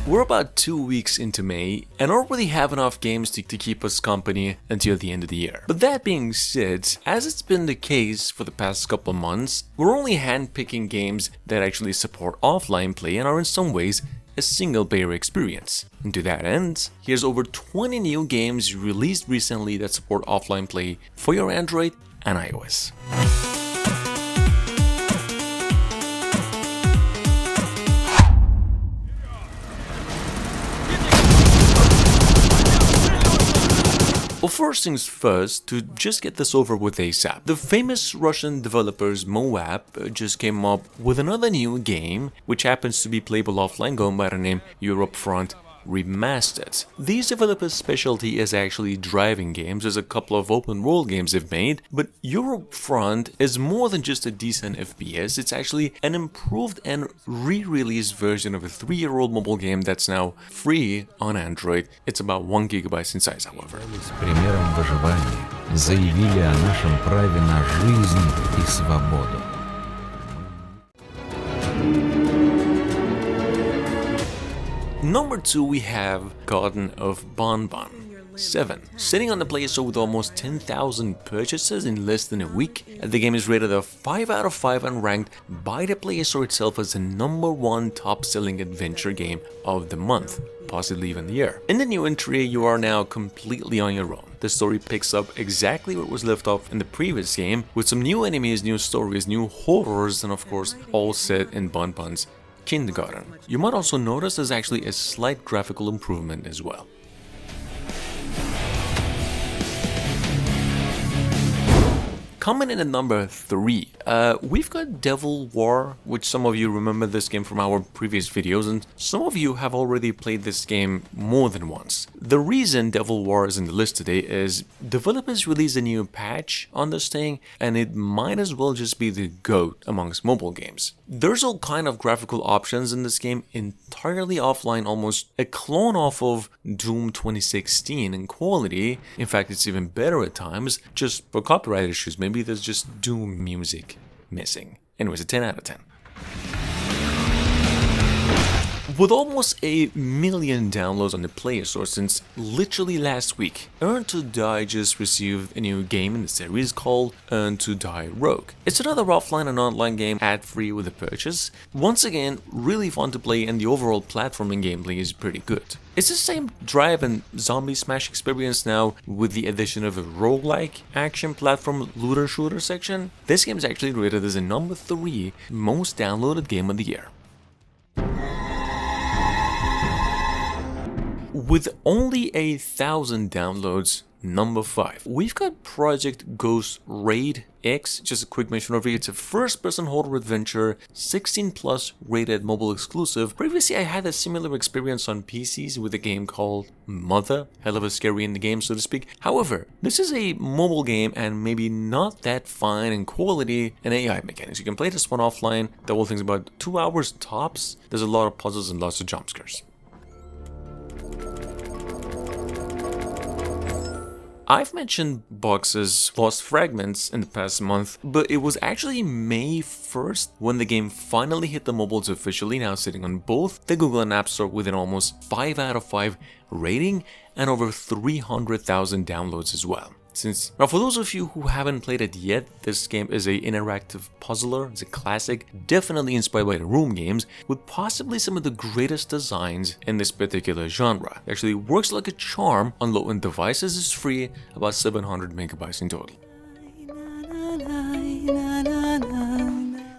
We're about 2 weeks into May and already have enough games to keep us company until the end of the year. But that being said, as it's been the case for the past couple of months, we're only handpicking games that actually support offline play and are in some ways a single-player experience. And to that end, here's over 20 new games released recently that support offline play for your Android and iOS. Well, first things first, to just get this over with ASAP, the famous Russian developers Moab just came up with another new game, which happens to be playable offline, going by the name Europefront Remastered. These developers' specialty is actually driving games. There's a couple of open world games they've made, but Europefront is more than just a decent FPS. It's actually an improved and re-released version of a 3-year-old mobile game that's now free on Android. It's about 1 GB in size, however. С примером выживания заявили о нашем праве на жизнь и свободу. Number 2, we have Garden of Banban 7. Sitting on the Play Store with almost 10,000 purchases in less than a week, the game is rated a 5 out of 5 and ranked by the Play Store itself as the #1 top-selling adventure game of the month, possibly even the year. In the new entry, you are now completely on your own. The story picks up exactly where it was left off in the previous game, with some new enemies, new stories, new horrors, and of course, all set in Banban's kindergarten. You might also notice there's actually a slight graphical improvement as well. Coming in at number 3, we've got Devil War, which some of you remember this game from our previous videos, and some of you have already played this game more than once. The reason Devil War is in the list today is developers released a new patch on this thing, and it might as well just be the GOAT amongst mobile games. There's all kind of graphical options in this game, entirely offline, almost a clone off of Doom 2016 in quality. In fact, it's even better at times, just for copyright issues. Maybe there's just Doom music missing. Anyways, a 10 out of 10. With almost 1 million downloads on the Play Store since literally last week, Earn to Die just received a new game in the series called Earn to Die Rogue. It's another offline and online game ad-free with a purchase. Once again, really fun to play, and the overall platforming gameplay is pretty good. It's the same drive and zombie smash experience now with the addition of a roguelike action platform looter shooter section. This game is actually rated as a number 3 most downloaded game of the year. With only 1,000 downloads, number 5, we've got Project Ghost Raid X. Just a quick mention over here, it's a first-person horror adventure, 16+ rated mobile exclusive. Previously I had a similar experience on PCs with a game called Mother, hell of a scary in the game, so to speak. However, this is a mobile game and maybe not that fine in quality and AI mechanics. You can play this one offline. The whole thing's about 2 hours tops. There's a lot of puzzles and lots of jump scares. I've mentioned Box's Lost Fragments in the past month, but it was actually May 1st when the game finally hit the mobiles officially, now sitting on both the Google and App Store with an almost 5 out of 5 rating and over 300,000 downloads as well. Now, for those of you who haven't played it yet, this game is an interactive puzzler. It's a classic, definitely inspired by the Room games, with possibly some of the greatest designs in this particular genre. It actually works like a charm on low-end devices, is free, about 700 megabytes in total.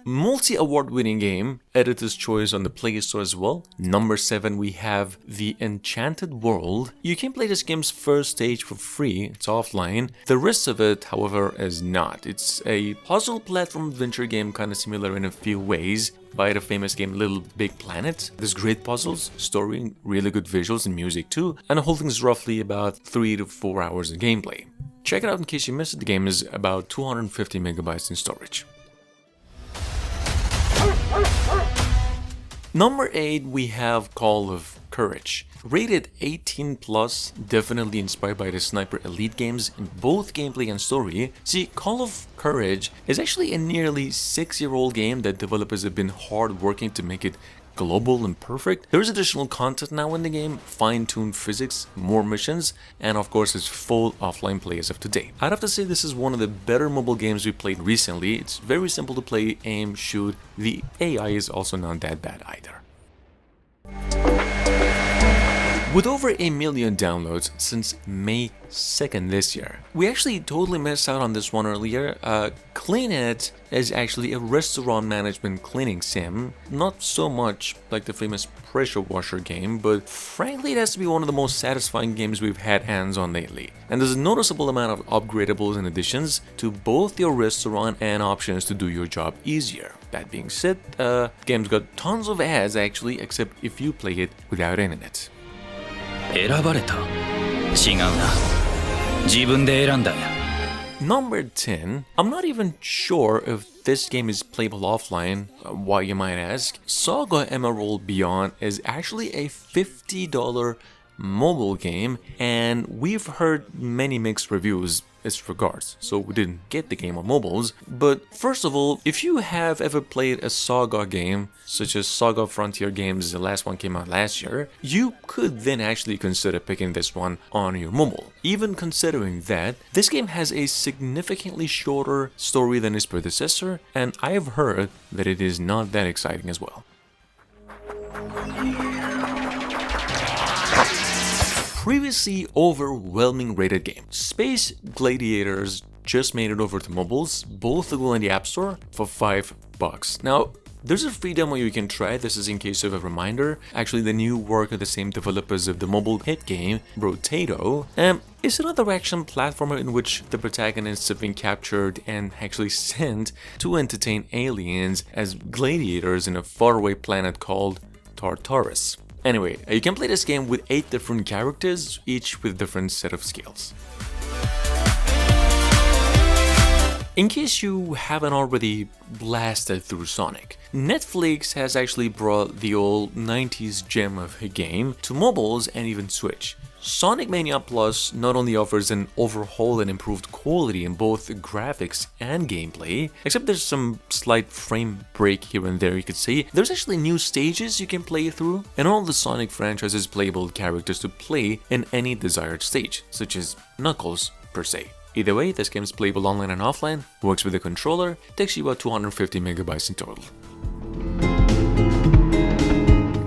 Multi-award-winning game, editor's choice on the Play Store as well. Number 7, we have the Enchanted World. You can play this game's first stage for free, it's offline. The rest of it, however, is not. It's a puzzle platform adventure game, kind of similar in a few ways by the famous game Little Big Planet. There's great puzzles, story, really good visuals and music too, and the whole thing is roughly about 3 to 4 hours of gameplay. Check it out in case you missed it. The game is about 250 megabytes in storage. Number 8, we have Call of Courage. Rated 18+, definitely inspired by the Sniper Elite games in both gameplay and story. See, Call of Courage is actually a nearly 6-year-old game that developers have been hard working to make it global and perfect. There's additional content now in the game, fine-tuned physics, more missions, and of course it's full offline play as of today. I'd have to say this is one of the better mobile games we played recently. It's very simple to play, aim, shoot. The AI is also not that bad either. With over 1 million downloads since May 2nd this year. We actually totally missed out on this one earlier. Clean It is actually a restaurant management cleaning sim. Not so much like the famous pressure washer game, but frankly it has to be one of the most satisfying games we've had hands on lately. And there's a noticeable amount of upgradables and additions to both your restaurant and options to do your job easier. That being said, the game's got tons of ads actually, except if you play it without internet. 選ばれた。違うな。自分で選んだんや。Number 10. I'm not even sure if this game is playable offline, why you might ask. Saga Emeral Beyond is actually a $50 mobile game, and we've heard many mixed reviews as regards, so we didn't get the game on mobiles. But first of all, if you have ever played a Saga game, such as Saga Frontier Games, the last one came out last year, you could then actually consider picking this one on your mobile. Even considering that, this game has a significantly shorter story than its predecessor, and I've heard that it is not that exciting as well. Previously overwhelming rated game. Space Gladiators just made it over to mobiles, both available in the App Store for $5. Now, there's a free demo you can try. This is in case of a reminder. Actually, the new work of the same developers of the mobile hit game, Rotato. It's another action platformer in which the protagonists have been captured and actually sent to entertain aliens as gladiators in a faraway planet called Tartarus. Anyway, you can play this game with 8 different characters, each with different set of skills. In case you haven't already blasted through Sonic, Netflix has actually brought the old 90s gem of a game to mobiles and even Switch. Sonic Mania Plus not only offers an overhaul and improved quality in both graphics and gameplay, except there's some slight frame break here and there you could say. There's actually new stages you can play through, and all the Sonic franchise's playable characters to play in any desired stage, such as Knuckles per se. Either way, this game is playable online and offline, works with a controller, takes you about 250 megabytes in total.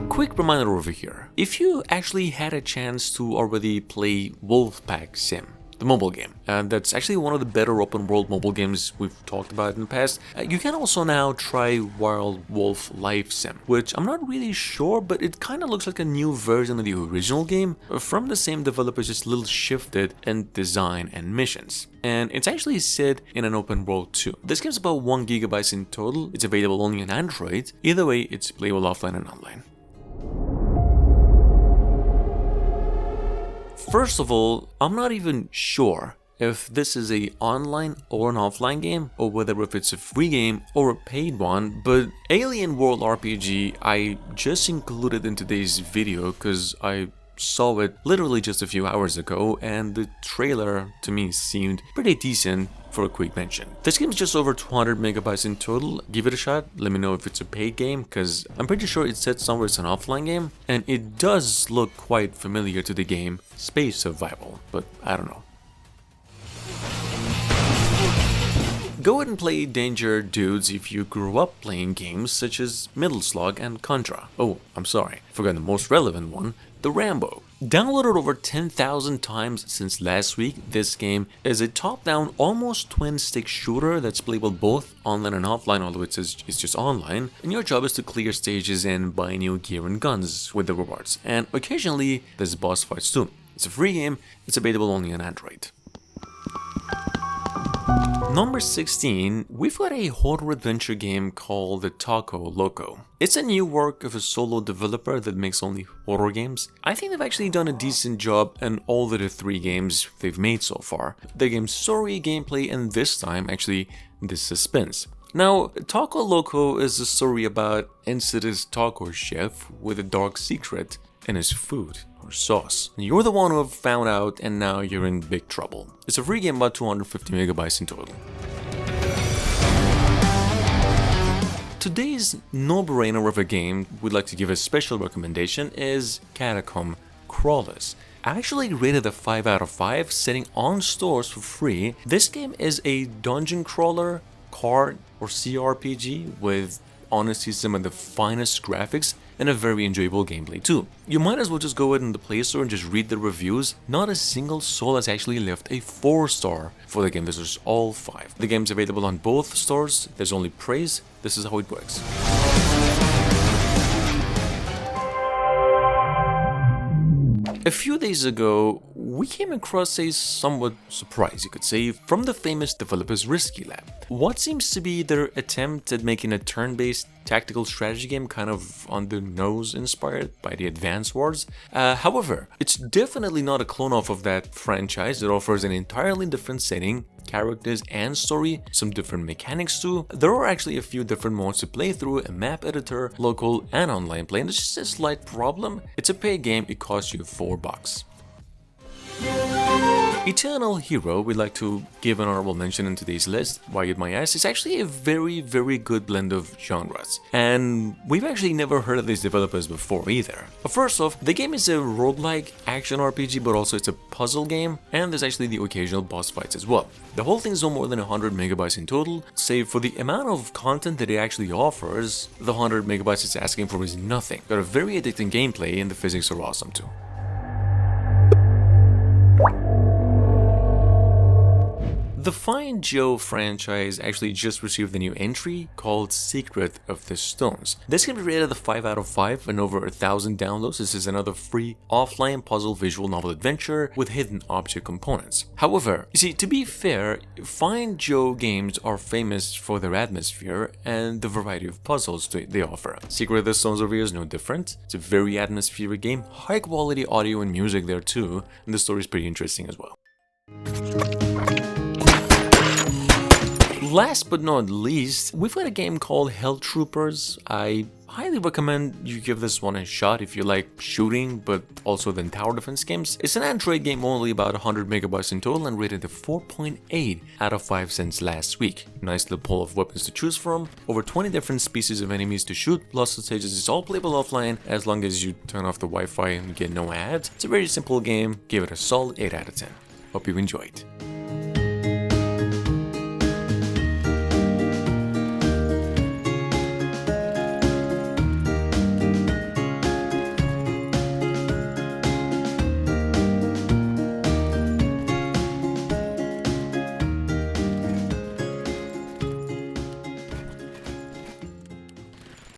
Quick reminder over here, if you actually had a chance to already play Wolfpack Sim, the mobile game, that's actually one of the better open world mobile games we've talked about in the past, you can also now try Wild Wolf Life Sim, which I'm not really sure, but it kind of looks like a new version of the original game, from the same developers, just a little shifted in design and missions. And it's actually set in an open world too. This game's about 1 GB in total, it's available only on Android, either way it's playable offline and online. First of all, I'm not even sure if this is an online or an offline game, or whether if it's a free game or a paid one, but Alien World RPG I just included in today's video because I saw it literally just a few hours ago and the trailer to me seemed pretty decent for a quick mention. This game is just over 200 megabytes in total. Give it a shot, let me know if it's a paid game, because I'm pretty sure it said somewhere it's an offline game, and it does look quite familiar to the game Space Survival, but I don't know. Go ahead and play Danger Dudes if you grew up playing games such as Metal Slug and Contra. Oh, I'm sorry, forgot the most relevant one, the Rambo. Downloaded over 10,000 times since last week, this game is a top-down, almost twin-stick shooter that's playable both online and offline, although it says it's just online, and your job is to clear stages and buy new gear and guns with the rewards, and occasionally there's boss fights too. It's a free game, it's available only on Android. Number 16, we've got a horror adventure game called Loco. It's a new work of a solo developer that makes only horror games. I think they've actually done a decent job in all of the 3 games they've made so far. The game's story, gameplay, and this time actually the suspense. Now, Loco is a story about Insidious taco chef with a dark secret in his food or sauce. You're the one who have found out and now you're in big trouble. It's a free game, about 250 megabytes in total. Today's no-brainer of a game we'd like to give a special recommendation is Catacomb Crawlers. I actually rated a 5 out of 5, sitting on stores for free. This game is a dungeon crawler, card, or CRPG with honestly some of the finest graphics and a very enjoyable gameplay too. You might as well just go ahead in the Play Store and just read the reviews. Not a single soul has actually left a 4-star for the game. This is all 5. The game's available on both stores. There's only praise. This is how it works. A few days ago, we came across a somewhat surprise, you could say, from the famous developers Risky Lab. What seems to be their attempt at making a turn-based tactical strategy game kind of on the nose inspired by the Advance Wars. However, it's definitely not a clone off of that franchise. It offers an entirely different setting, characters and story, some different mechanics too. There are actually a few different modes to play through, a map editor, local and online play, and there's just a slight problem. It's a paid game, it costs you $4. Eternal Hero, we'd like to give an honorable mention in today's list. Why you'd might ask, it's actually a very good blend of genres, and we've actually never heard of these developers before either. First off, the game is a roguelike action RPG, but also it's a puzzle game, and there's actually the occasional boss fights as well. The whole thing is no more than 100 megabytes in total, save for the amount of content that it actually offers. The 100 megabytes it's asking for is nothing. Got a very addicting gameplay, and the physics are awesome too. The Find Joe franchise actually just received a new entry called Secret of the Stones. This can be rated a 5 out of 5 and over 1,000 downloads. This is another free offline puzzle visual novel adventure with hidden object components. However, you see, to be fair, Find Joe games are famous for their atmosphere and the variety of puzzles they offer. Secret of the Stones over here is no different. It's a very atmospheric game, high quality audio and music there too, and the story is pretty interesting as well. Last but not least, we've got a game called Hell Troopers. I highly recommend you give this one a shot if you like shooting, but also then tower defense games. It's an Android game, only about 100 megabytes in total, and rated a 4.8 out of 5 since last week. Nice little pool of weapons to choose from, over 20 different species of enemies to shoot, plus the stages is all playable offline as long as you turn off the Wi-Fi and get no ads. It's a very simple game, give it a solid 8 out of 10. Hope you enjoyed.